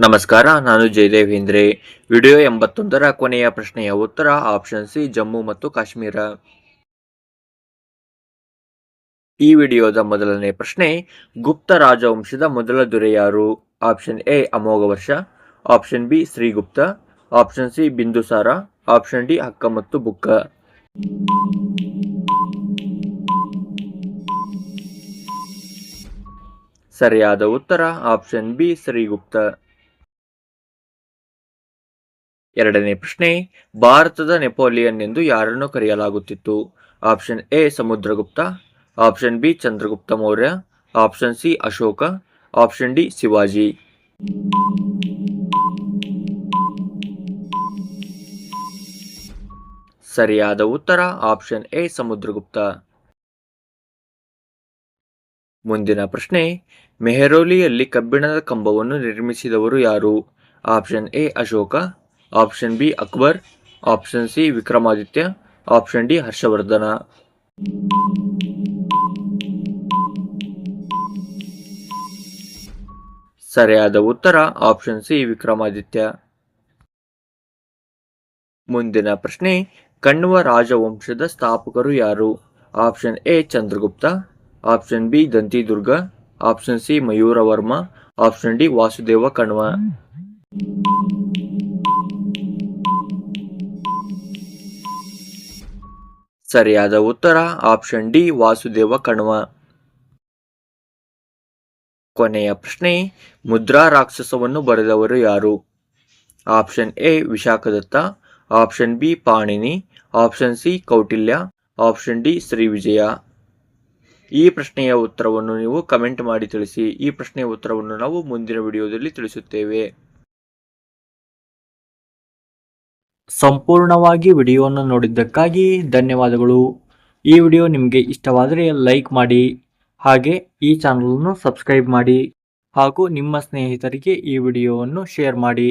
ನಮಸ್ಕಾರ, ನಾನು ಜಯದೇವೇಂದ್ರೆ. ವಿಡಿಯೋ 81ರ ಕೊನೆಯ ಪ್ರಶ್ನೆಯ ಉತ್ತರ ಆಪ್ಷನ್ ಸಿ, ಜಮ್ಮು ಮತ್ತು ಕಾಶ್ಮೀರ. ಈ ವಿಡಿಯೋದ ಮೊದಲನೇ ಪ್ರಶ್ನೆ, ಗುಪ್ತ ರಾಜವಂಶದ ಮೊದಲ ದೊರೆ ಯಾರು? Option A Amoghavarsha, option B Sri Gupta, option C Bindusara, option D Hakka ಮತ್ತು ಬುಕ್ಕ. ಸರಿಯಾದ ಉತ್ತರ ಆಪ್ಷನ್ ಬಿ ಶ್ರೀಗುಪ್ತ. ಎರಡನೇ ಪ್ರಶ್ನೆ, ಭಾರತದ ನೆಪೋಲಿಯನ್ ಎಂದು ಯಾರನ್ನು ಕರೆಯಲಾಗುತ್ತಿತ್ತು? Option A Samudragupta, option B Chandragupta Maurya, option C Ashoka, option D Shivaji. ಸರಿಯಾದ ಉತ್ತರ ಆಪ್ಷನ್ ಎ ಸಮುದ್ರಗುಪ್ತ. ಮುಂದಿನ ಪ್ರಶ್ನೆ, ಮೆಹರೌಲಿಯಲ್ಲಿ ಕಬ್ಬಿಣದ ಕಂಬವನ್ನು ನಿರ್ಮಿಸಿದವರು ಯಾರು? Option A Ashoka, option B Akbar, option C Vikramaditya, option D Harshavardhana. ಸರಿಯಾದ ಉತ್ತರ ಆಪ್ಷನ್ ಸಿ ವಿಕ್ರಮಾದಿತ್ಯ. ಮುಂದಿನ ಪ್ರಶ್ನೆ, ಕಣ್ವ ರಾಜವಂಶದ ಸ್ಥಾಪಕರು ಯಾರು? Option A Chandragupta, option B Dantidurga, option C Mayuravarma, option D Vasudeva Kanva. ಸರಿಯಾದ ಉತ್ತರ ಆಪ್ಷನ್ ಡಿ ವಾಸುದೇವ ಕಣ್ವ. ಕೊನೆಯ ಪ್ರಶ್ನೆ, ಮುದ್ರಾ ರಾಕ್ಷಸವನ್ನು ಬರೆದವರು ಯಾರು? Option A Vishakhadatta, option B Panini, option C Kautilya, option D Sri Vijaya. ಈ ಪ್ರಶ್ನೆಯ ಉತ್ತರವನ್ನು ನೀವು ಕಮೆಂಟ್ ಮಾಡಿ ತಿಳಿಸಿ. ಈ ಪ್ರಶ್ನೆಯ ಉತ್ತರವನ್ನು ನಾವು ಮುಂದಿನ ವಿಡಿಯೋದಲ್ಲಿ ತಿಳಿಸುತ್ತೇವೆ. ಸಂಪೂರ್ಣವಾಗಿ ವಿಡಿಯೋವನ್ನು ನೋಡಿದ್ದಕ್ಕಾಗಿ ಧನ್ಯವಾದಗಳು. ಈ ವಿಡಿಯೋ ನಿಮಗೆ ಇಷ್ಟವಾದರೆ ಲೈಕ್ ಮಾಡಿ, ಹಾಗೆ ಈ ಚಾನಲನ್ನು ಸಬ್ಸ್ಕ್ರೈಬ್ ಮಾಡಿ, ಹಾಗೂ ನಿಮ್ಮ ಸ್ನೇಹಿತರಿಗೆ ಈ ವಿಡಿಯೋವನ್ನು ಶೇರ್ ಮಾಡಿ.